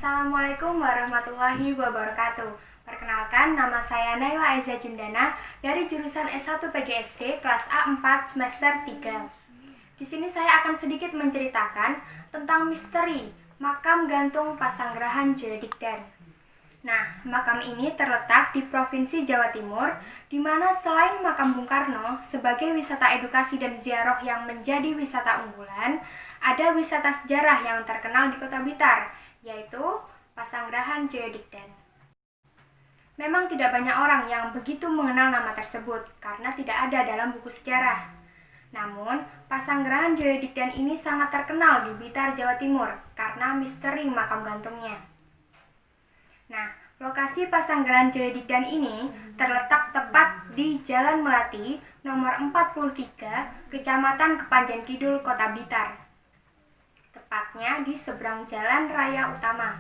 Assalamualaikum warahmatullahi wabarakatuh. Perkenalkan, nama saya Naila Aiza Jundana dari jurusan S1 PGSD kelas A4 semester 3. Di sini saya akan sedikit menceritakan tentang misteri makam gantung Pasanggerahan Joyodigdan. Nah, makam ini terletak di Provinsi Jawa Timur, di mana selain makam Bung Karno sebagai wisata edukasi dan ziarah yang menjadi wisata unggulan, ada wisata sejarah yang terkenal di Kota Blitar, yaitu Pasanggerahan Joyodigdan. Memang tidak banyak orang yang begitu mengenal nama tersebut karena tidak ada dalam buku sejarah. Namun, Pasanggerahan Joyodigdan ini sangat terkenal di Blitar, Jawa Timur karena misteri makam gantungnya. Nah, lokasi Pasanggerahan Joyodigdan ini terletak tepat di Jalan Melati nomor 43, Kecamatan Kepanjen Kidul, Kota Blitar. Tepatnya di seberang jalan raya utama.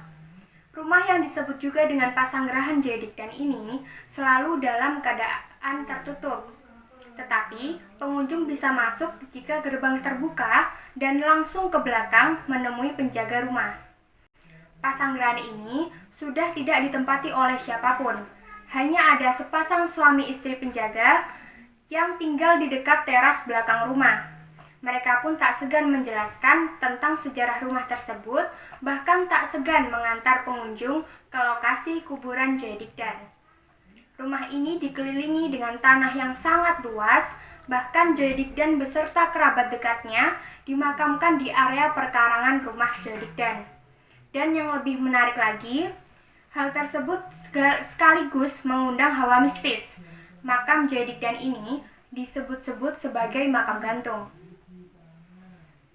Rumah yang disebut juga dengan Pasanggerahan Joyodigdan ini selalu dalam keadaan tertutup. Tetapi pengunjung bisa masuk jika gerbang terbuka dan langsung ke belakang menemui penjaga rumah. Pasanggerahan ini sudah tidak ditempati oleh siapapun. Hanya ada sepasang suami istri penjaga yang tinggal di dekat teras belakang rumah. Mereka pun tak segan menjelaskan tentang sejarah rumah tersebut, bahkan tak segan mengantar pengunjung ke lokasi kuburan Joyodigdan. Rumah ini dikelilingi dengan tanah yang sangat luas, bahkan Joyodigdan beserta kerabat dekatnya dimakamkan di area perkarangan rumah Joyodigdan. Dan yang lebih menarik lagi, hal tersebut sekaligus mengundang hawa mistis. Makam Joyodigdan ini disebut-sebut sebagai makam gantung.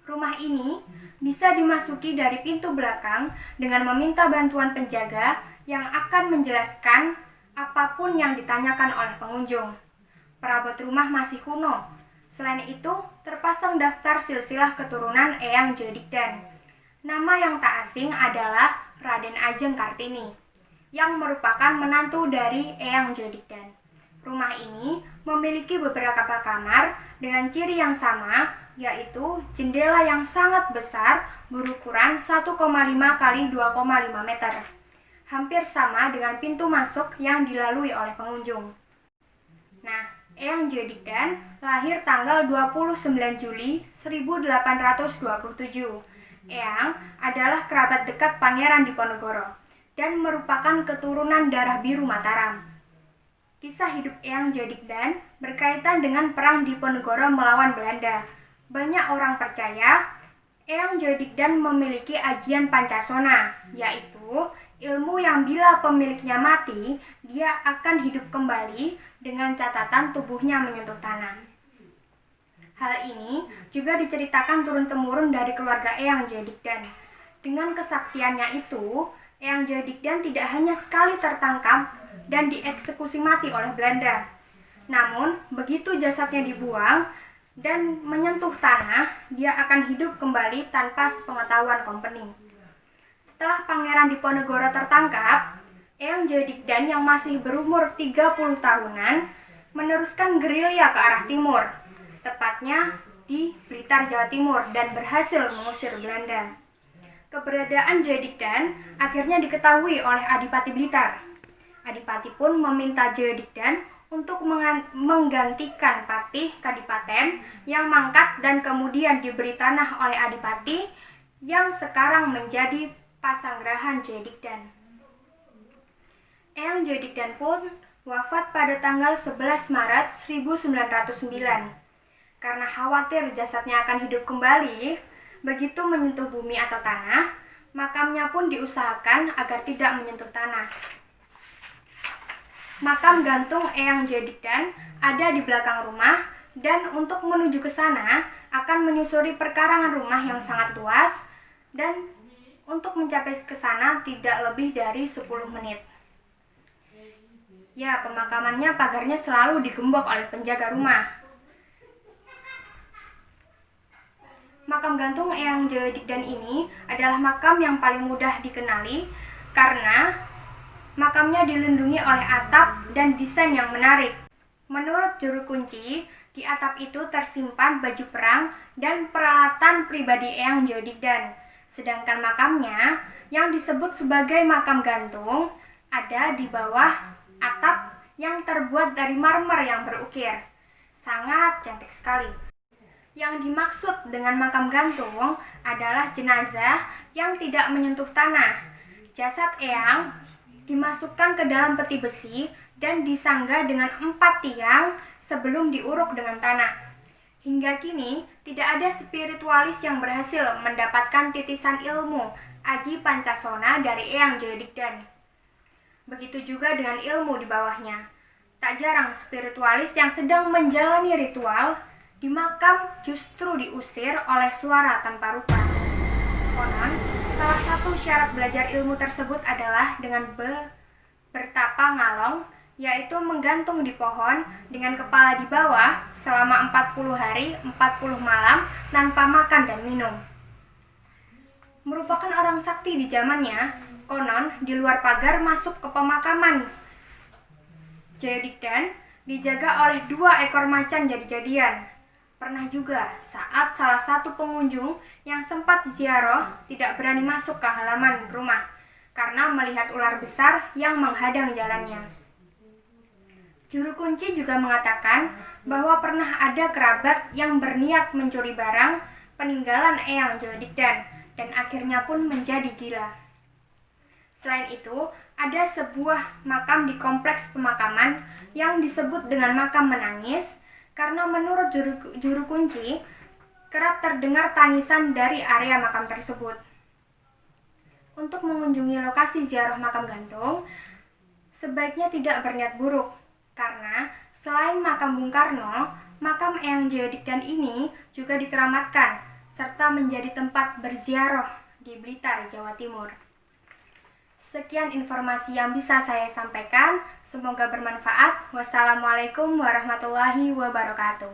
Rumah ini bisa dimasuki dari pintu belakang dengan meminta bantuan penjaga yang akan menjelaskan apapun yang ditanyakan oleh pengunjung. Perabot rumah masih kuno. Selain itu, terpasang daftar silsilah keturunan Eyang Joyodigdan. Nama yang tak asing adalah Raden Ajeng Kartini, yang merupakan menantu dari Eyang Joyodigdan. Rumah ini memiliki beberapa kamar dengan ciri yang sama, yaitu jendela yang sangat besar berukuran 1,5 x 2,5 meter. Hampir sama dengan pintu masuk yang dilalui oleh pengunjung. Nah, Eyang Joyodigdan lahir tanggal 29 Juli 1827. Eyang adalah kerabat dekat Pangeran Diponegoro dan merupakan keturunan darah biru Mataram. Kisah hidup Eyang Joyodigdan berkaitan dengan perang Diponegoro melawan Belanda. Banyak orang percaya Eyang Joyodigdan memiliki ajian Pancasona, yaitu ilmu yang bila pemiliknya mati, dia akan hidup kembali dengan catatan tubuhnya menyentuh tanah. Hal ini juga diceritakan turun-temurun dari keluarga Eyang Joyodigdan. Dengan kesaktiannya itu, Eyang Joyodigdan tidak hanya sekali tertangkap dan dieksekusi mati oleh Belanda. Namun, begitu jasadnya dibuang dan menyentuh tanah, dia akan hidup kembali tanpa sepengetahuan company. Setelah Pangeran Diponegoro tertangkap, Eyang Joyodigdan yang masih berumur 30 tahunan meneruskan gerilya ke arah timur, tepatnya di Blitar, Jawa Timur, dan berhasil mengusir Belanda. Keberadaan Joyodigdan akhirnya diketahui oleh Adipati Blitar. Adipati pun meminta Joyodigdan untuk menggantikan patih kadipaten yang mangkat dan kemudian diberi tanah oleh Adipati yang sekarang menjadi Pasanggerahan Joyodigdan. Eyang Joyodigdan pun wafat pada tanggal 11 Maret 1909. Karena khawatir jasadnya akan hidup kembali, begitu menyentuh bumi atau tanah, makamnya pun diusahakan agar tidak menyentuh tanah. Makam gantung Eyang Joyodigdan ada di belakang rumah, dan untuk menuju ke sana akan menyusuri perkarangan rumah yang sangat luas, dan untuk mencapai ke sana tidak lebih dari 10 menit. Ya, pemakamannya pagarnya selalu digembok oleh penjaga rumah. Makam gantung Eyang Joyodigdan ini adalah makam yang paling mudah dikenali karena makamnya dilindungi oleh atap dan desain yang menarik. Menurut juru kunci, di atap itu tersimpan baju perang dan peralatan pribadi Eyang Joyodigdan. Sedangkan makamnya yang disebut sebagai makam gantung ada di bawah atap yang terbuat dari marmer yang berukir. Sangat cantik sekali. Yang dimaksud dengan makam gantung adalah jenazah yang tidak menyentuh tanah. Jasad eyang dimasukkan ke dalam peti besi dan disangga dengan 4 tiang sebelum diuruk dengan tanah. Hingga kini, tidak ada spiritualis yang berhasil mendapatkan titisan ilmu Aji Pancasona dari Eyang Joyodigdan. Begitu juga dengan ilmu di bawahnya. Tak jarang spiritualis yang sedang menjalani ritual di makam justru diusir oleh suara tanpa rupa. Konon, salah satu syarat belajar ilmu tersebut adalah dengan bertapa ngalong, yaitu menggantung di pohon dengan kepala di bawah selama 40 hari, 40 malam tanpa makan dan minum. Merupakan orang sakti di zamannya, konon di luar pagar masuk ke pemakaman Joyodigdan dijaga oleh 2 ekor macan jadi-jadian. Pernah juga saat salah satu pengunjung yang sempat ziarah tidak berani masuk ke halaman rumah karena melihat ular besar yang menghadang jalannya. Juru kunci juga mengatakan bahwa pernah ada kerabat yang berniat mencuri barang peninggalan Eyang Joyodigdan dan akhirnya pun menjadi gila. Selain itu, ada sebuah makam di kompleks pemakaman yang disebut dengan makam menangis karena menurut juru kunci kerap terdengar tangisan dari area makam tersebut. Untuk mengunjungi lokasi ziarah makam gantung, sebaiknya tidak berniat buruk. Karena selain makam Bung Karno, makam Eyang Joyodigdan ini juga dikeramatkan serta menjadi tempat berziarah di Blitar, Jawa Timur. Sekian informasi yang bisa saya sampaikan. Semoga bermanfaat. Wassalamualaikum warahmatullahi wabarakatuh.